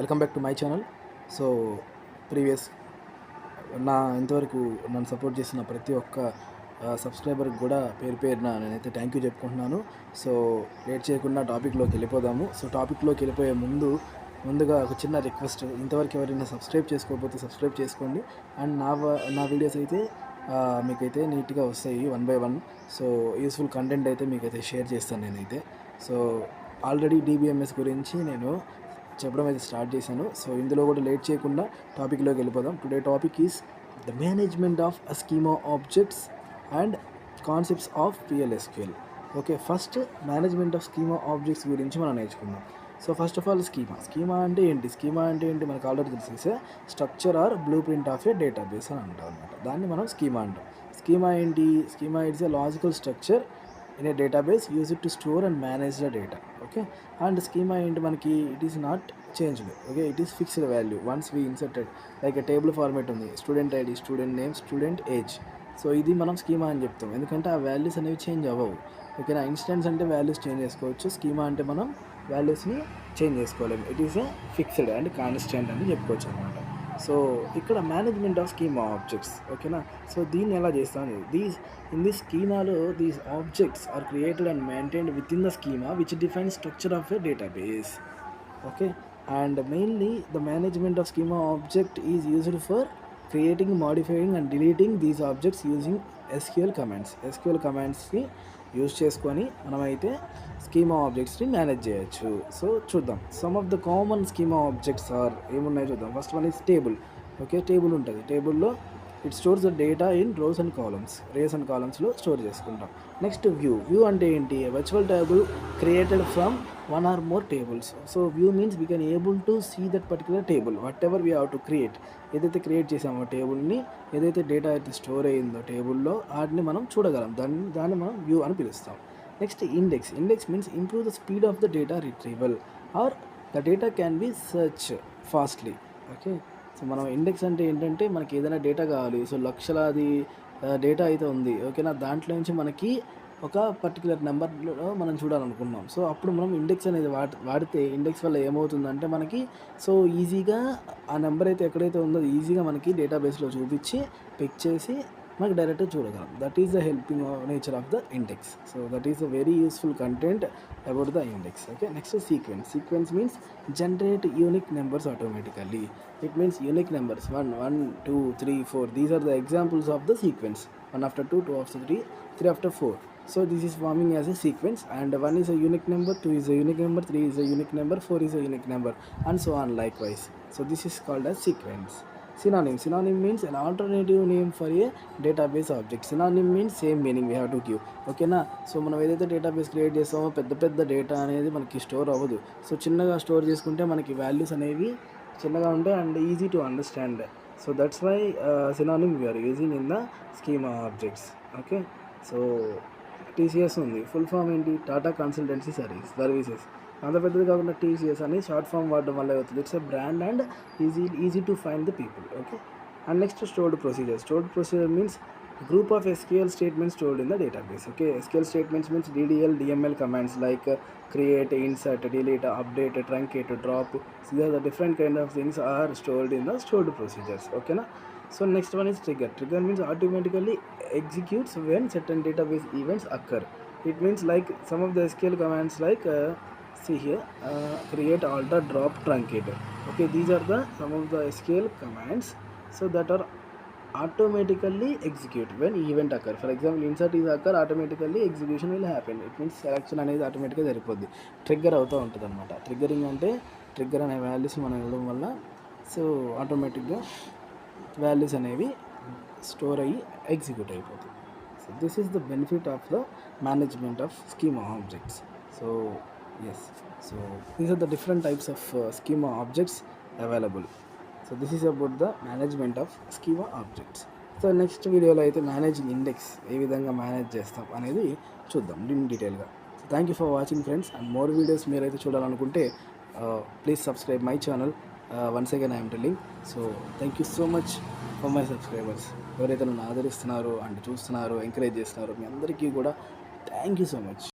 Welcome back to my channel. So previous ఇంతవరకు నన్ను support చేసిన ప్రతి ఒక్క సబ్స్క్రైబర్కి కూడా పేరు పేరున నేనైతే థ్యాంక్ యూ చెప్పుకుంటున్నాను. సో లేట్ చేయకుండా టాపిక్లోకి వెళ్ళిపోదాము. సో టాపిక్లోకి వెళ్ళిపోయే ముందుగా ఒక చిన్న రిక్వెస్ట్, ఇంతవరకు ఎవరైనా సబ్స్క్రైబ్ చేసుకోకపోతే సబ్స్క్రైబ్ చేసుకోండి. అండ్ నా వీడియోస్ అయితే మీకైతే నీట్గా వస్తాయి 1 by 1. సో యూస్ఫుల్ కంటెంట్ అయితే మీకైతే షేర్ చేస్తాను నేనైతే. సో ఆల్రెడీ DBMS గురించి నేను చెప్పడం అయితే స్టార్ట్ చేశాను. సో ఇందులో కూడా లేట్ చేయకుండా టాపిక్లోకి వెళ్ళిపోదాం. Today topic is the management of schema objects and concepts of PLSQL. Okay, first management of schema objects గురించి మనం నేర్చుకుందాం. So first of all schema అంటే ఏంటి? స్కీమా అంటే ఏంటి మనకు ఆల్రెడీ తెలిసేసే structure or blueprint of a database అని అంటాం అనమాట. దాన్ని మనం స్కీమా అంటాం. స్కీమా ఏంటి? Schema it's a logical structure in a database, use it to store and manage the data. Okay, and schema ఏంటి మనకి? it is not changed. Okay, it is fixed value once we inserted, like a table format ఉంది, student ID, student name, student age. So ఇది మనం schema అని చెప్తాం, ఎందుకంటే ఆ values అనేవి చేంజ్ అవ్వవు. ఓకేనా? ఇన్స్టెన్స్ అంటే వాల్యూస్ చేంజ్ చేసుకోవచ్చు, స్కీమా అంటే మనం వాల్యూస్ని చేంజ్ చేసుకోలేము. It is a fixed and constant అని చెప్పుకోవచ్చు అనమాట. సో ఇక్కడ మేనేజ్మెంట్ ఆఫ్ స్కీమా ఆబ్జెక్ట్స్. ఓకేనా? సో దీన్ని ఎలా చేస్తాను? ఇన్ దిస్ స్కీమాలో these objects are created and maintained within the schema which defines structure of a database. Okay, and mainly the management of schema object is used for creating, modifying and deleting these objects using SQL commands. SQL కమాండ్స్ని use చేసుకొని మనమైతే schema ఆబ్జెక్ట్స్ని manage చేయొచ్చు. So చూద్దాం. Some of the common schema objects are ఏమున్నాయో చూద్దాం. First one is table. Okay, table ఉంటుంది. టేబుల్లో it stores the data in rows and columns. Rows and కాలమ్స్లో స్టోర్ చేసుకుంటాం. నెక్స్ట్ వ్యూ అంటే ఏంటి? Virtual table created from one or more tables. So view means we can able to see that particular table, whatever we have to create. ఏదైతే create చేసామో టేబుల్ని, ఏదైతే data అయితే store అయ్యిందో టేబుల్లో, వాటిని మనం చూడగలం. దాన్ని మనం వ్యూ అని పిలుస్తాం. Next index means improve the speed of the data retrieval or the data can be search fastly. Okay, so మనం ఇండెక్స్ అంటే ఏంటంటే మనకి ఏదైనా డేటా కావాలి. సో లక్షలాది డేటా అయితే ఉంది. ఓకేనా? దాంట్లో నుంచి మనకి ఒక పర్టికులర్ నెంబర్లో మనం చూడాలనుకున్నాం. సో అప్పుడు మనం ఇండెక్స్ అనేది వాడితే ఇండెక్స్ వల్ల ఏమవుతుందంటే మనకి సో ఈజీగా ఆ నెంబర్ అయితే ఎక్కడైతే ఉందో ఈజీగా మనకి డేటాబేస్లో చూపించి పిక్ చేసి మనకి డైరెక్ట్గా చూడగలం. That is the helping nature of the index. So that is a very useful content about the index. Okay, next sequence means generate unique numbers automatically. It means unique numbers 1 2 3 4. These are the examples of the sequence. 1 after 2, 2 after 3, 3 after 4. So this is forming as a sequence, and 1 is a unique number, 2 is a unique number, 3 is a unique number, 4 is a unique number, and so on likewise. So this is called as sequence. Synonym means an alternative name for a database object. Synonym means same meaning we have to give. Okay na? So మనం ఏదైతే database create చేస్తామో పెద్ద data అనేది మనకి store అవ్వదు. So చిన్నగా store చేసుకుంటే మనకి వాల్యూస్ అనేవి చిన్నగా ఉంటాయి and easy to understand. So that's why synonym we are using in the schema objects. Okay, so TCS ఉంది. ఫుల్ ఫామ్ ఏంటి? Tata consultancy services. అంత పెద్దది కాకుండా TCS అని షార్ట్ ఫామ్ వాడడం వల్ల అవుతుంది. It's a brand and easy to find the people. Okay, and next stored procedure means group of SQL statements stored in the database. Okay, SQL statements means DDL, DML commands like create, insert, delete, update, truncate, drop. So these are the different kind of things are stored in the stored procedures. Okay na? So next one is trigger means automatically executes when certain database events occur. It means like some of the SQL commands like see here, create, alter, drop, truncate. Okay, these are the some of the SQL commands so that are automatically execute when event occur. For example, insert is occur, automatically execution will happen. It means selection అనేది ఆటోమేటిక్గా జరిగిపోద్ది. Trigger అవుతూ ఉంటుంది అనమాట. Triggering అంటే trigger అనే values మనం ఇవ్వడం వల్ల సో ఆటోమేటిక్గా వాల్యూస్ అనేవి స్టోర్ అయ్యి ఎగ్జిక్యూట్ అయిపోతాయి. So this is the benefit of the management of schema objects. So yes, so these are the different types of schema objects available. So this is about the management of schema objects. So next వీడియోలో అయితే managing index ఏ విధంగా manage చేస్తాం అనేది చూద్దాం డీటెయిల్గా. So thank you for watching friends. And more videos మీరైతే చూడాలనుకుంటే please subscribe my channel. Once again I'm telling. So thank you so much for my subscribers. ఎవరైతే నన్ను ఆదరిస్తున్నారో అండ్ చూస్తున్నారో ఎంకరేజ్ చేస్తున్నారో మీ అందరికీ కూడా థ్యాంక్ యూ సో మచ్.